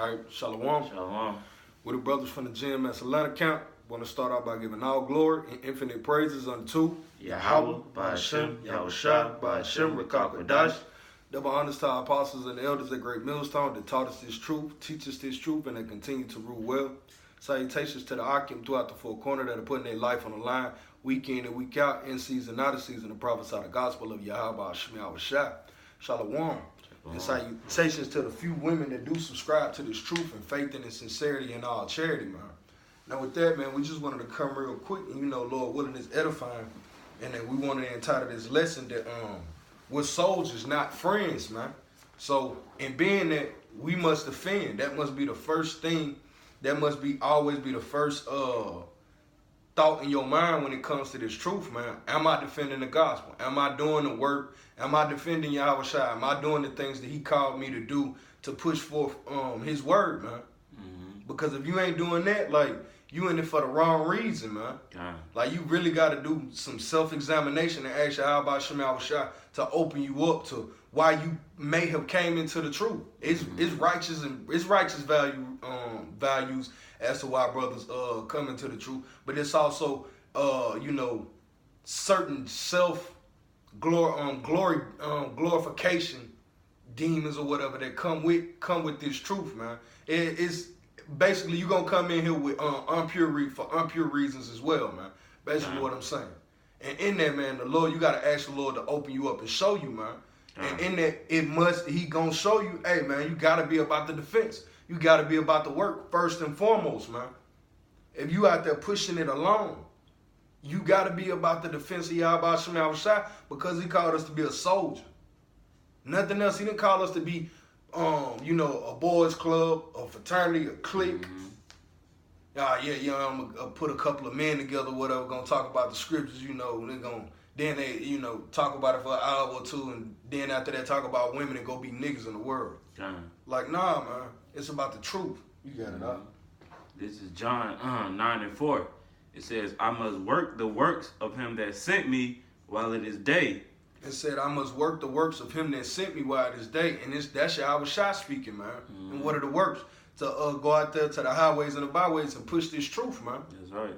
All right, Shalom. Shalom. We're the brothers from the GMS Atlanta camp. Want to start out by giving all glory and infinite praises unto Yahweh, Ba'ashem, Yahushua, Ba'ashem, Rakakwadash. Double honors to our apostles and elders at Great Millstone that taught us this truth, teach us this truth, and they continue to rule well. Salutations to the Akim throughout the four corner that are putting their life on the line week in and week out, in season, out of season, to prophesy the gospel of Yahweh Ba'ashem Yahushua. Shalom. And salutations to the few women that do subscribe to this truth and faith and sincerity in all charity, man. Now with that, man, we just wanted to come real quick, and Lord willing, is edifying, and then we wanted to entitle this lesson that we're soldiers, not friends, man. So in being that, we must defend. That must be the first thing. That must be always be the first thought in your mind when it comes to this truth, man. Am I defending the gospel? Am I doing the work? Am I defending Yahweh Shai? Am I doing the things that he called me to do to push forth his word, man? Mm-hmm. Because if you ain't doing that, like, you in it for the wrong reason, man. Like, you really got to do some self-examination and ask Yahweh Shai to open you up to why you may have came into the truth. It's righteous and it's righteous values as to why brothers come into the truth, but it's also certain glorification demons or whatever that come with this truth, man. It's basically you gonna come in here with for impure reasons as well, man. Basically what I'm saying. And in that, man, the Lord, you gotta ask the Lord to open you up and show you, man. And in that, he gonna show you, hey, man, you gotta be about the defense. You gotta be about the work first and foremost, man. If you out there pushing it alone, you gotta be about the defense of Yahweh Shai because he called us to be a soldier. Nothing else. He didn't call us to be, a boys club, a fraternity, a clique. Mm-hmm. I'm gonna put a couple of men together, whatever, gonna talk about the scriptures, they talk about it for an hour or two, and then after that talk about women and go be niggas in the world. Like, nah, man, it's about the truth. You got it up. This is John 9:4. It says, I must work the works of him that sent me while it is day. It said, I must work the works of him that sent me while it is day. And that's Yahweh Shai speaking, man. Mm-hmm. And what are the works? To go out there to the highways and the byways and push this truth, man. That's right.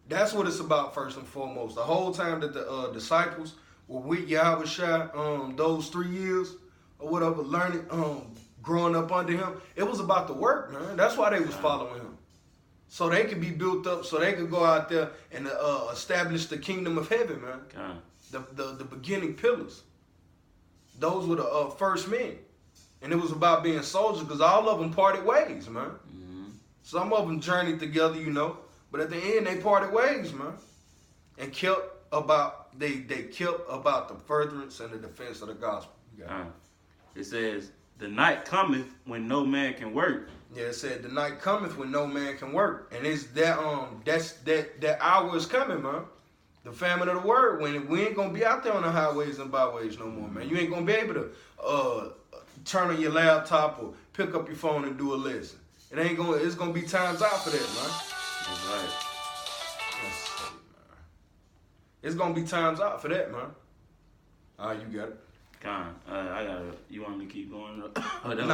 That's what it's about first and foremost. The whole time that the disciples were with Yahweh Shai, those 3 years or whatever, learning, growing up under him, it was about the work, man. That's why they was following him. So they could be built up, so they could go out there and establish the kingdom of heaven, man. The beginning pillars. Those were the first men. And it was about being soldiers because all of them parted ways, man. Mm-hmm. Some of them journeyed together, but at the end they parted ways, man. And kept about the furtherance and the defense of the gospel. It says, the night cometh when no man can work. Yeah, it said the night cometh when no man can work. And it's that that hour is coming, man. The famine of the word, when we ain't gonna be out there on the highways and byways no more, man. You ain't gonna be able to turn on your laptop or pick up your phone and do a lesson. It's gonna be times out for that, man. That's right. It's gonna be times out for that, man. You got it. I got it. You want me to keep going? That was it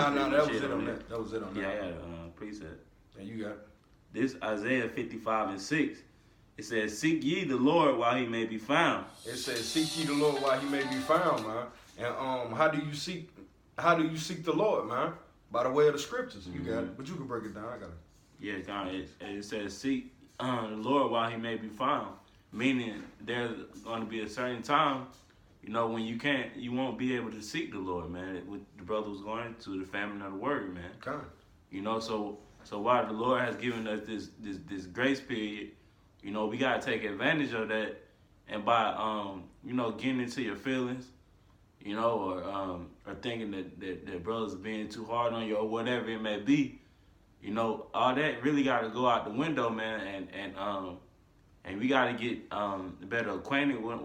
on that. That was it on that. Yeah, I got a preset. Yeah, you got it. This Isaiah 55:6. It says, seek ye the Lord while he may be found. It says, seek ye the Lord while he may be found, man. And how do you seek the Lord, man? By the way of the scriptures. You got it. But you can break it down. I got it. Yeah, it says, seek the Lord while he may be found. Meaning there's going to be a certain time, when you won't be able to seek the Lord, man. What the brother was going to, the famine of the word, man. Okay. So while the Lord has given us this grace period, we gotta take advantage of that, and by getting into your feelings, or thinking that brothers are being too hard on you or whatever it may be, all that really gotta go out the window, man, and we gotta get better acquainted with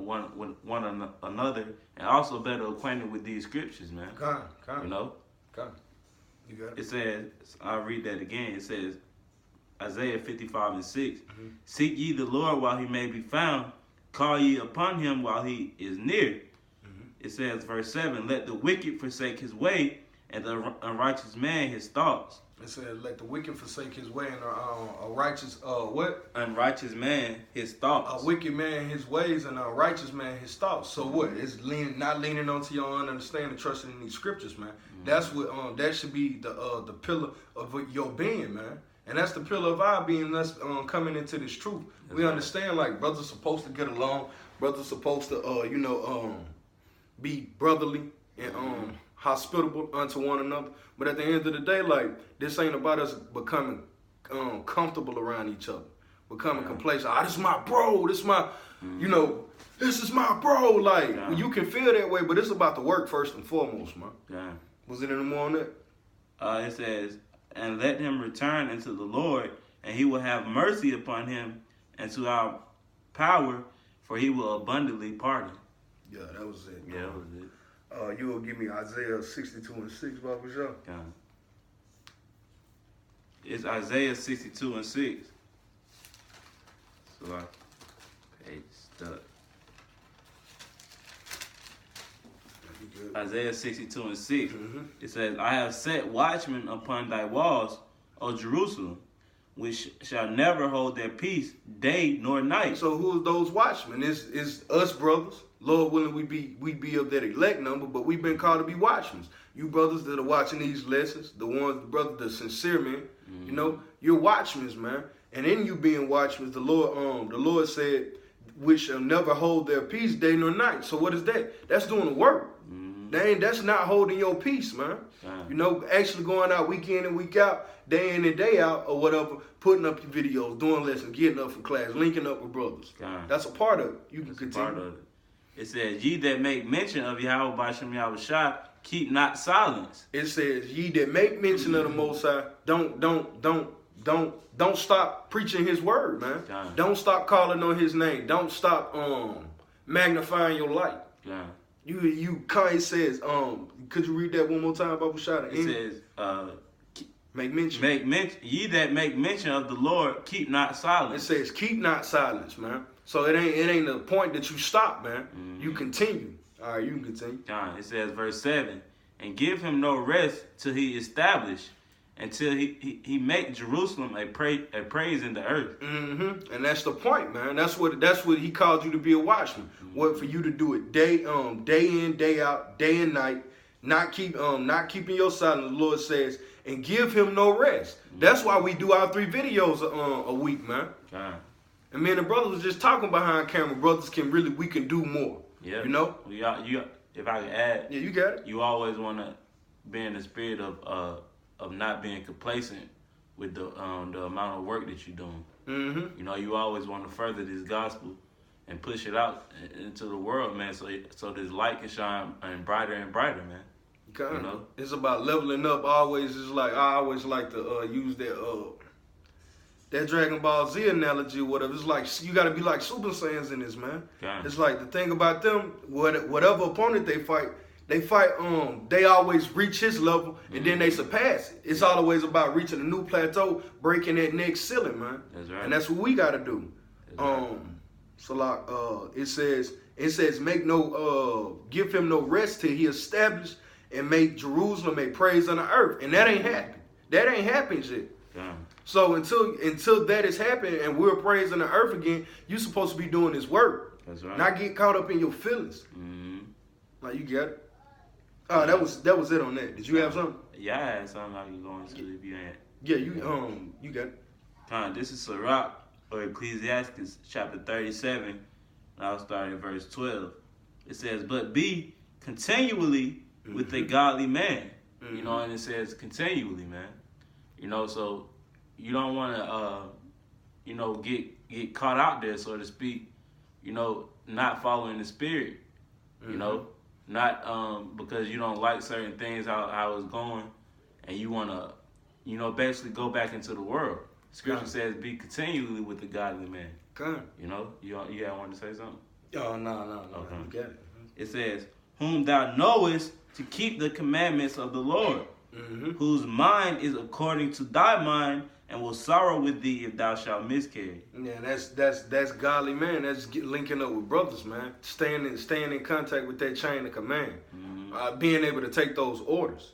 one another, and also better acquainted with these scriptures, man. Okay. You got it. It says, I'll read that again. It says, Isaiah 55:6. Seek ye the Lord while he may be found. Call ye upon him while he is near. It says, verse 7, let the wicked forsake his way, and the unrighteous man his thoughts. It says, let the wicked forsake his way, and a righteous, what? Unrighteous man, his thoughts. A wicked man, his ways, and a righteous man, his thoughts. So what? It's not leaning onto your own understanding, trusting in these scriptures, man. That's what, that should be the pillar of your being, man. And that's the pillar of our being, us coming into this truth. That's we right. understand, like, brothers supposed to get along. Brothers supposed to, be brotherly and hospitable unto one another. But at the end of the day, like, this ain't about us becoming comfortable around each other, becoming complacent. This is my bro. This is my, this is my bro. Like, you can feel that way, but it's about the work first and foremost, man. Yeah. Was it any more on that? It says, and let him return unto the Lord, and he will have mercy upon him, and to our power, for he will abundantly pardon. Yeah, that was it. Yeah, that was it. You will give me Isaiah 62:6, Baba Show. Yeah. It's Isaiah 62:6. So I page stuck. Isaiah 62:6. It says, I have set watchmen upon thy walls, O Jerusalem, which shall never hold their peace day nor night. So who are those watchmen? It's us brothers. Lord willing, we be of that elect number, but we've been called to be watchmen. You brothers that are watching these lessons, the brothers, the sincere men, you're watchmen, man. And in you being watchmen, the Lord said, which shall never hold their peace day nor night. So what is that? That's doing the work. That's not holding your peace, man. Actually going out week in and week out, day in and day out, or whatever, putting up your videos, doing lessons, getting up from class, linking up with brothers. That's a part of it. You can continue. Part of it. It says, ye that make mention of Yahweh B'Shem Yahweh Shai, keep not silence. It says, ye that make mention of the Most High, don't stop preaching His word, man. Don't stop calling on His name. Don't stop magnifying your light. It says, could you read that one more time, Baba Shah? It says, make mention. Ye that make mention of the Lord, keep not silence. It says, keep not silence, man. So it ain't the point that you stop, man. You continue. All right, you can continue. It says, verse 7, and give him no rest till he establish, until he make Jerusalem a praise in the earth. And that's the point, man. That's what He called you to be, a watchman. What for you to do it day in, day out, day and night, not keeping your silence. The Lord says, and give him no rest. That's why we do our 3 videos a week, man. And me and the brothers was just talking behind camera. Brothers we can do more. Yeah. You if I can add. Yeah, you got it. You always want to be in the spirit of not being complacent with the amount of work that you're doing. You always want to further this gospel and push it out into the world, man. So this light can shine brighter and brighter, man. It's about leveling up. Always is like I always like to use that Dragon Ball Z analogy or whatever. It's like you got to be like Super Saiyans in this, man. It's like the thing about them, whatever opponent they fight, they always reach his level and then they surpass it. It's always about reaching a new plateau, breaking that next ceiling, man. That's right. And that's what we got to do. So like it says give him no rest till he establish and make Jerusalem a praise on the earth. And that ain't happened. That ain't happened yet. So until that is happening and we're praising the earth again, you're supposed to be doing this work. That's right. Not get caught up in your feelings. Like, you got it. That was it on that. Did you have something? Yeah, I had something I can go into if you ain't. Yeah, you got it. This is Sirach, or Ecclesiastes chapter 37, and I'll start at verse 12. It says, but be continually with a godly man. And it says continually, man. So you don't want to, get caught out there, so to speak, not following the spirit, not because you don't like certain things, how it's going, and you want to, basically go back into the world. Scripture says, be continually with the godly man. You wanted to say something? Oh, no. Okay. You got it. It says, whom thou knowest to keep the commandments of the Lord, whose mind is according to thy mind, and will sorrow with thee if thou shalt miscarry. Yeah, that's godly, man. That's linking up with brothers, man. Staying in contact with that chain of command. Being able to take those orders.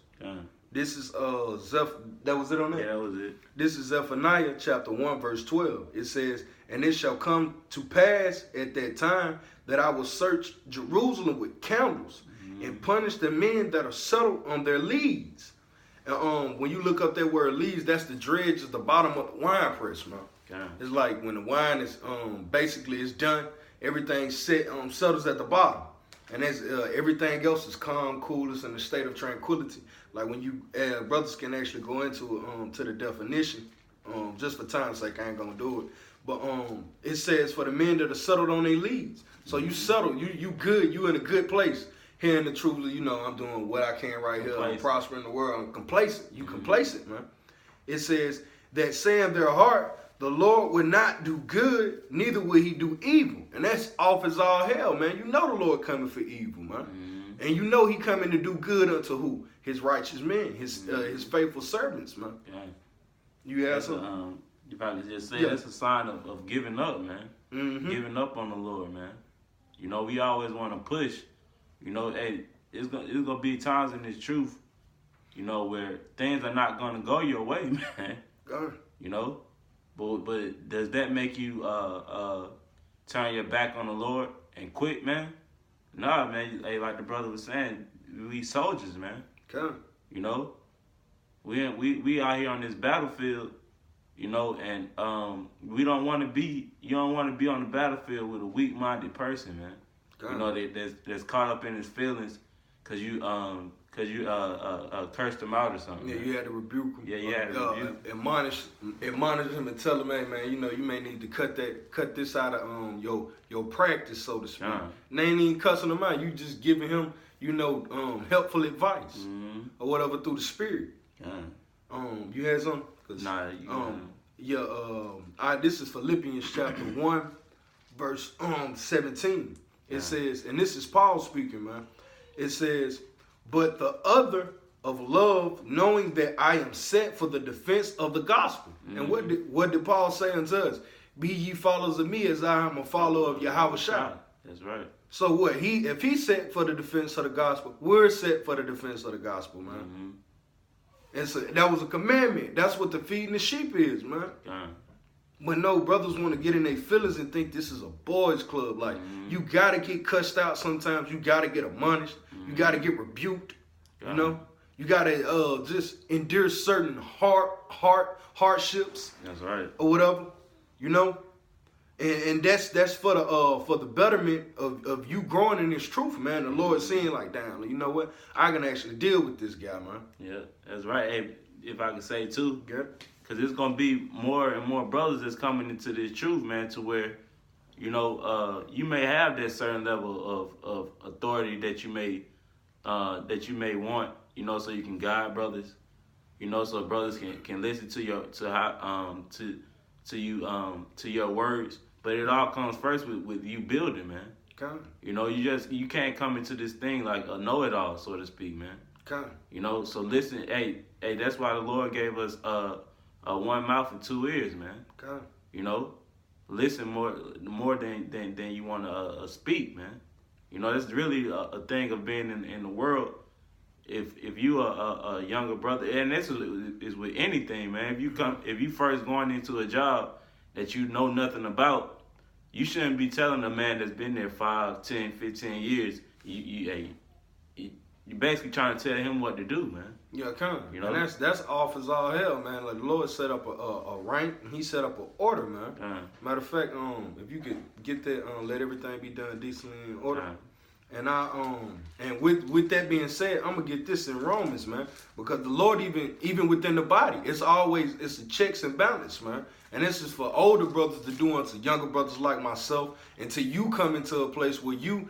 This is that was it on that? Yeah, that was it. This is Zephaniah chapter 1, verse 12. It says, "And it shall come to pass at that time that I will search Jerusalem with candles and punish the men that are settled on their leads." And when you look up that word leads, that's the dredge at the bottom of the wine press, man. Okay. It's like when the wine is basically is done, everything settles at the bottom, and as everything else is calm, coolness, in a state of tranquility. Like when you brothers can actually go into to the definition, just for time's sake, I ain't gonna do it. But it says for the men that are settled on their leads. So you settled, you good, you in a good place. Hearing the truth, I'm doing what I can right here. I'm prospering the world. I'm complacent. You complacent, man. It says that say in their heart, the Lord will not do good, neither will he do evil. And that's off as all hell, man. You know the Lord coming for evil, man. And you know he coming to do good unto who? His righteous men, his faithful servants, man. Yeah. You have something? If I could just say, that's a sign of giving up, man. Giving up on the Lord, man. We always want to push. Hey, it's gonna be times in this truth, where things are not gonna go your way, man. But does that make you turn your back on the Lord and quit, man? Nah, man. Hey, like the brother was saying, we soldiers, man. Okay. We out here on this battlefield, and we don't want to be. You don't want to be on the battlefield with a weak-minded person, man. That's caught up in his feelings, cause you cursed him out or something. Yeah, man. you had to rebuke him. Yeah, you had to rebuke. Admonish him and tell him, hey man, you may need to cut this out of your practice, so to speak. And they ain't even cussing him out. You just giving him, helpful advice or whatever through the Spirit. You had something? Nah, this is Philippians chapter 1, verse 17. It says, and this is Paul speaking, man. It says, "But the other of love, knowing that I am set for the defense of the gospel." And what did Paul say unto us? "Be ye followers of me as I am a follower of Yahweh Shai." That's right. So what? If he's set for the defense of the gospel, we're set for the defense of the gospel, man. And so that was a commandment. That's what the feeding the sheep is, man. But no, brothers want to get in their feelings and think this is a boys club. Like, you got to get cussed out sometimes. You got to get admonished. You got to get rebuked. You got to just endure certain hardships. That's right. Or whatever, And that's for the betterment of you growing in this truth, man. The Lord seeing like, damn, you know what? I can actually deal with this guy, man. Yeah, that's right. Hey, if I can say too. Yeah. Because there's going to be more and more brothers that's coming into this truth, man, to where, you may have that certain level of authority that you may want, so you can guide brothers, so brothers can listen to your words. But it all comes first with you building, man. Okay. You can't come into this thing like a know-it-all, so to speak, man. Okay. So listen, hey, that's why the Lord gave us one mouth and two ears, man. Okay. Listen more than you want to speak, man. That's really a thing of being in the world. If you are a younger brother, and this is with anything, man. If you first going into a job that you know nothing about, you shouldn't be telling a man that's been there 5, 10, 15 years. You basically trying to tell him what to do, man. Yeah, kind of. And that's off as all hell, man. Like the Lord set up a rank, and He set up an order, man. Matter of fact, if you could get that, let everything be done decently in order. And and with that being said, I'm gonna get this in Romans, man, because the Lord even within the body, it's a checks and balance, man. And this is for older brothers to do unto younger brothers like myself, until you come into a place where you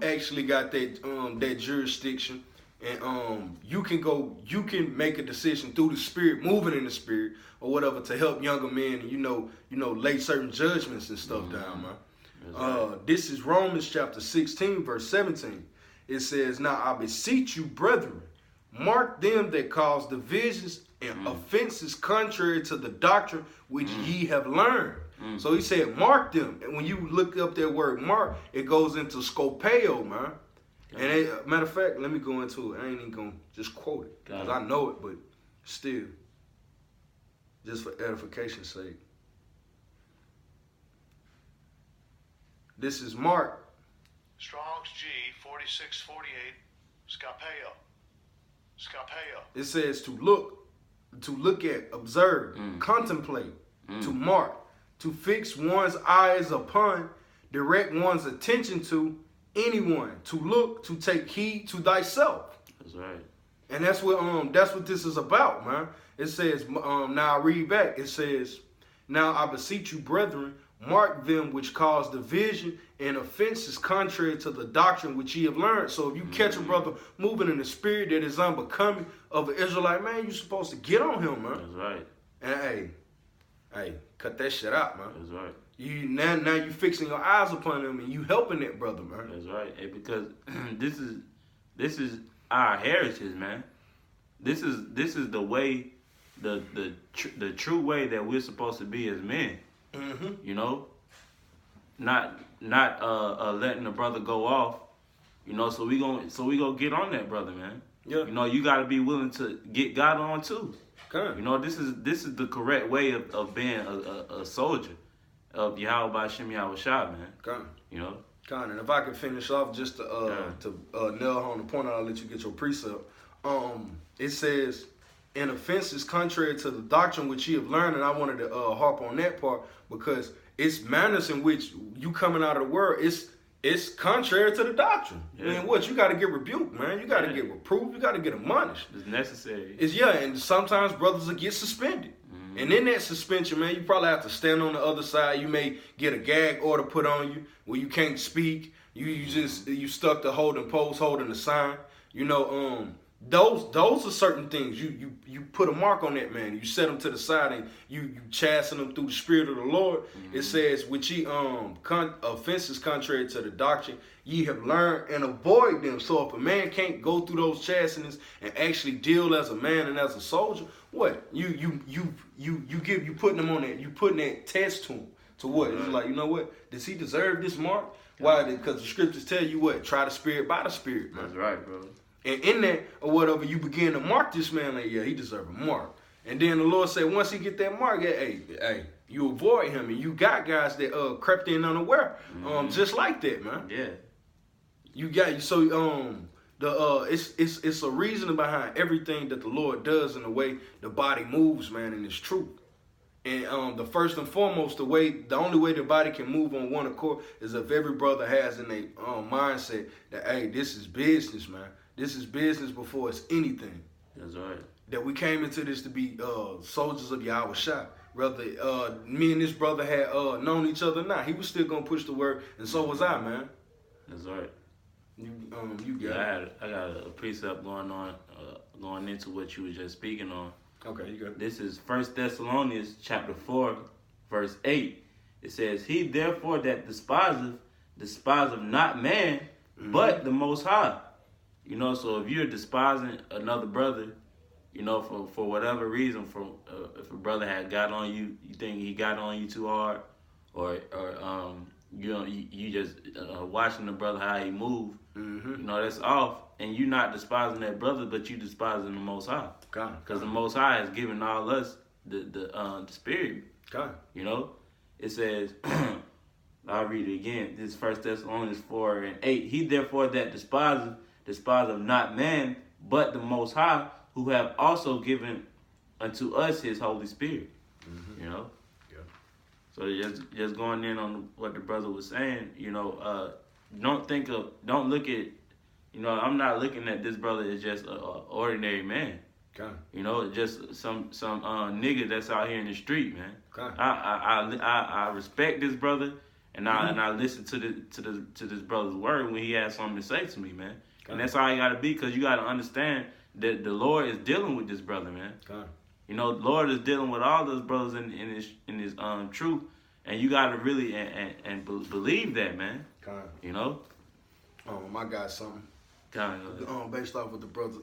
actually got that jurisdiction, and you can make a decision through the Spirit, moving in the Spirit or whatever, to help younger men and lay certain judgments and stuff down, man. This is Romans chapter 16, verse 17. It says, "Now I beseech you, brethren, mark them that cause divisions and offenses contrary to the doctrine which ye have learned." So he said, mark them. And when you look up that word mark, it goes into scopeo, man. And matter of fact, let me go into it. I ain't even gonna just quote it because I know it, but still, just for edification's sake. This is Mark. Strong's G 4648. Scapeo. It says to look at, observe, contemplate, to mark, to fix one's eyes upon, direct one's attention to anyone, to look, to take heed to thyself. That's right. And that's what this is about, man. It says, now I read back, it says, now I beseech you, brethren, mark them which cause division and offenses contrary to the doctrine which ye have learned. So if you catch a brother moving in the spirit that is unbecoming of an Israelite, man, you're supposed to get on him, man. That's right. And hey, cut that shit out, man. That's right. You now you fixing your eyes upon him and you helping that brother, man. That's right. Hey, because this is our heritage, man. This is the way, the true way that we're supposed to be as men. Mm-hmm. You know, not letting the brother go off. You know, so we gonna get on that brother, man. Yeah. You know, you got to be willing to get God on too. Okay. You know, this is the correct way of being a soldier of Yahweh B'Shem Yahweh Shah, man. Okay. You know. Con, and if I can finish off just to nail on the point, I'll let you get your precept. It says, an offense is contrary to the doctrine which ye have learned, and I wanted to harp on that part because it's manners in which you coming out of the world. It's contrary to the doctrine. Yeah. And what you got to get rebuked, man. You got to get reproved. You got to get admonished. It's necessary. And sometimes brothers will get suspended. Mm-hmm. And in that suspension, man, you probably have to stand on the other side. You may get a gag order put on you where you can't speak. You stuck to holding post, holding the sign. You know, those are certain things. You put a mark on that man. You set him to the side and you chasten him through the spirit of the Lord. Mm-hmm. It says, which ye offenses contrary to the doctrine ye have learned, and avoid them. So if a man can't go through those chastenings and actually deal as a man and as a soldier, what you putting him on that, you putting that test to him. To what? Right. It's like, you know what? Does he deserve this mark? Why? Because the scriptures tell you what? Try the spirit by the spirit, man. That's right, bro. And in that or whatever, you begin to mark this man like, yeah, he deserves a mark. And then the Lord said, once he get that mark, hey, you avoid him. And you got guys that crept in unaware, just like that, man. Yeah. You got it's a reason behind everything that the Lord does in the way the body moves, man, and it's truth. And the first and foremost, the only way the body can move on one accord is if every brother has in their mindset that, hey, this is business, man. This is business before it's anything. That's right. That we came into this to be soldiers of Yahweh Shah. Whether me and this brother had known each other or not, he was still gonna push the word, and so was I, man. That's right. You got it. I got a precept going into what you were just speaking on. Okay, you got it. This is 1 Thessalonians chapter 4, verse 8. It says, he therefore that despiseth not man, but the Most High. You know, so if you're despising another brother, you know, for whatever reason, if a brother had got on you, you think he got on you too hard, or you know, you just watching the brother how he move, you know, that's off, and you're not despising that brother, but you despising the Most High, because the Most High has given all us the spirit. You know, it says, I'll read it again. This is 1 Thessalonians 4 and 8. He therefore that despiseth not man, but the Most High, who have also given unto us his Holy Spirit. You know? Yeah. So just going in on what the brother was saying, you know, don't look at, you know, I'm not looking at this brother as just an ordinary man. Okay. You know, just some nigga that's out here in the street, man. Okay. I respect this brother, and I listen to this brother's word when he has something to say to me, man. Okay. And that's how you got to be, because you got to understand that the Lord is dealing with this brother, man. Okay. You know, the Lord is dealing with all those brothers in his truth, and you got to really and believe that, man. Okay. You know. I got something. Based off what the brother,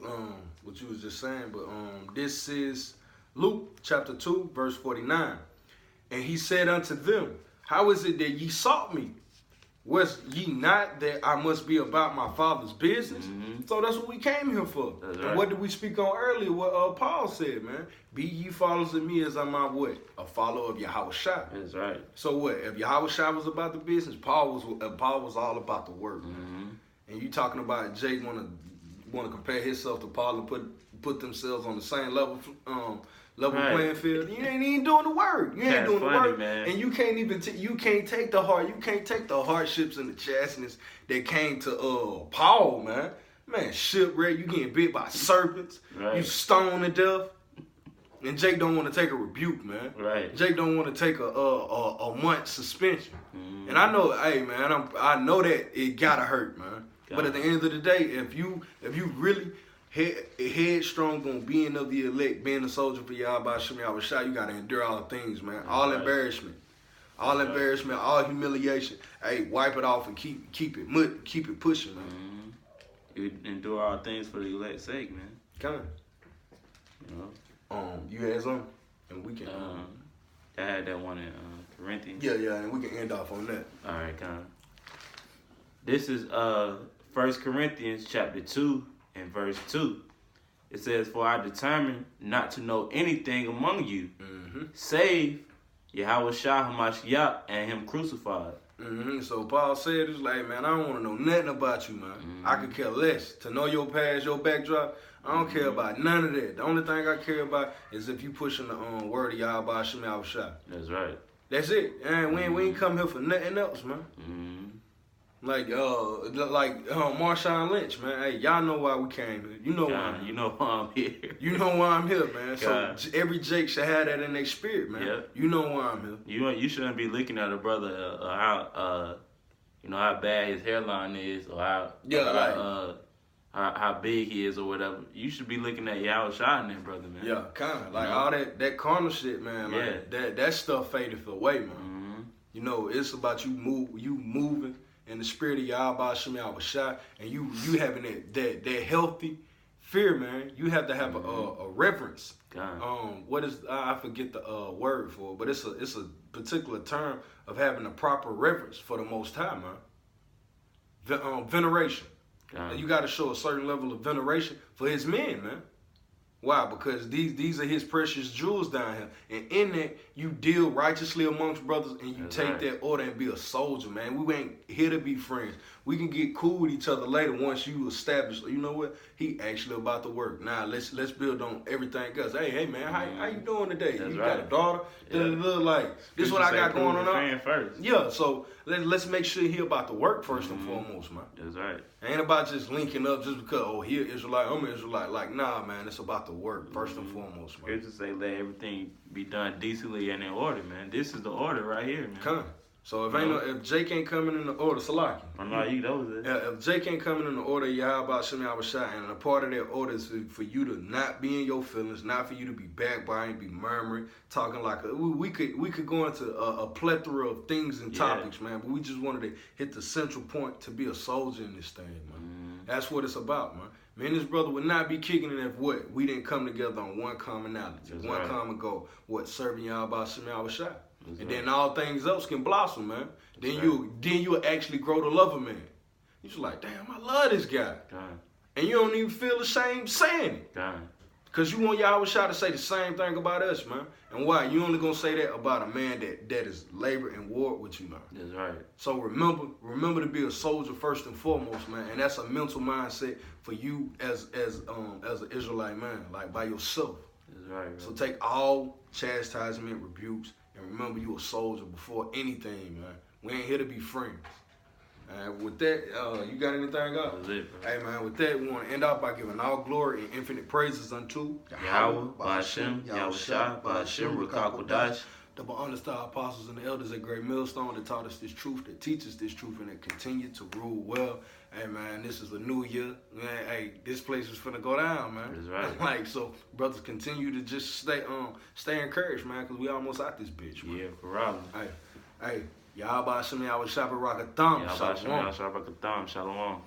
what you was just saying, but this is Luke chapter 2, verse 49. And he said unto them, how is it that ye sought me? Was ye not that I must be about my Father's business? Mhm. So that's what we came here for. That's And right. what did we speak on earlier? What Paul said, man. Be ye followers of me as I'm what? A follower of Yahweh Shai. That's right. So what? If Yahweh Shai was about the business, Paul was all about the work. Mhm. And you talking about Jake want to compare himself to Paul and put themselves on the same level Right. playing field. You ain't even doing the work. You ain't That's doing the funny, work, man. and you can't even you can't take the hardships and the chastenings that came to Paul, man. Man, shipwreck. You getting bit by serpents. Right. You stoned to death. And Jake don't want to take a rebuke, man. Right. Jake don't want to take a month suspension. Mhm. And I know, hey man, I know that it gotta hurt, man. But Gotta. at the end of the day, if you really headstrong on being of the elect, being a soldier for Yahweh Shem Yahweh Shai, you gotta endure all things, man. All Right. embarrassment, Right. all humiliation. Hey, wipe it off and keep it pushing, man. Mhm. You endure all things for the elect's sake, man. Come You know. on, you had something, and we can. I had that one in Corinthians. Yeah, and we can end off on that. All right, come. This is 1 Corinthians chapter 2 and verse 2. It says, "For I determined not to know anything among you, save Yahweh Shai HaMashiach and him crucified." So Paul said, it's like, man, I don't want to know nothing about you, man. I could care less. To know your past, your backdrop, I don't care about none of that. The only thing I care about is if you pushing the word of Yahweh Shem Yahweh Shai. That's right. That's it. And we ain't come here for nothing else, man. Mhm. Like Marshawn Lynch, man. Hey, y'all know why we came here. You know why. God, you know why I'm here. You know why I'm here, man. God. So every Jake should have that in their spirit, man. Yep. You know why I'm here. You shouldn't be looking at a brother how how bad his hairline is or how big he is or whatever. You should be looking at Yahweh Shai in that brother, man. Yeah, kind of. Like You know? all that carnal shit, man. Like that stuff faded away, man. Mhm. You know, it's about you moving in the spirit of Yahweh Shem Yahweh Shai, and you having that healthy fear, man. You have to have a reverence. God. What is I forget the word for it, but it's a particular term of having a proper reverence for the Most High, man. Veneration. God. And you got to show a certain level of veneration for His men, man. Why? Because these are His precious jewels down here. And in that, you deal righteously amongst brothers and you That's take right. that order and be a soldier, man. We ain't here to be friends. We can get cool with each other later once you establish, you know what? He actually about to work. Now, let's build on everything else. Hey, man, how you doing today? That's you right. got a daughter? Yeah. Like, this is what I got going on. Friend first. Yeah, so let's make sure he about to work first and foremost, man. That's right. Ain't about just linking up just because, he an Israelite, I'm an Israelite. Like, nah, man, it's about the work first and foremost, man. Scripture say let everything be done decently and in order, man. This is the order right here, man. Come. So if Jake ain't coming in the order, Salaki. I'm not you, that was it. If Jake ain't coming in the order, Yahweh Shem Yahweh Shai, and a part of that order is for you to not be in your feelings, not for you to be backbiting, be murmuring, talking like we could go into a plethora of things and topics, man. But we just wanted to hit the central point to be a soldier in this thing, man. That's what it's about, man. Me and this brother would not be kicking it if what? We didn't come together on one commonality, That's one right. common goal. What? Serving Yahweh Shem Yahweh Shai. That's And right. then all things else can blossom, man. Then That's you actually grow to love a man. You just like, damn, I love this guy. God. And you don't even feel ashamed saying it. God. Because you want Yahweh Shai to say the same thing about us, man. And why? You only gonna say that about a man that is labor and war with you, man. That's right. So remember to be a soldier first and foremost, man. And that's a mental mindset for you as an Israelite man, like by yourself. That's right, bro. So take all chastisement, rebukes, and remember you a soldier before anything, man. We ain't here to be friends. With that, you got anything else? That's it, bro. Hey, man, with that, we want to end off by giving all glory and infinite praises unto Yahweh, Ba'ashem, Yahweh Shai, Ba'ashem, Rukakodash. double understar apostles and the elders at Great Millstone that taught us this truth, that teach us this truth, and that continue to rule well. Hey, man, this is a new year. Man, hey, this place is finna go down, man. That's right. Like, so brothers continue to just stay encouraged, man, because we almost out this bitch, man. Yeah, Corral. Hey, Yahweh Shem Yahweh Shabbat Rakatham. Yahweh Shai, Yahweh Shai, Shalom.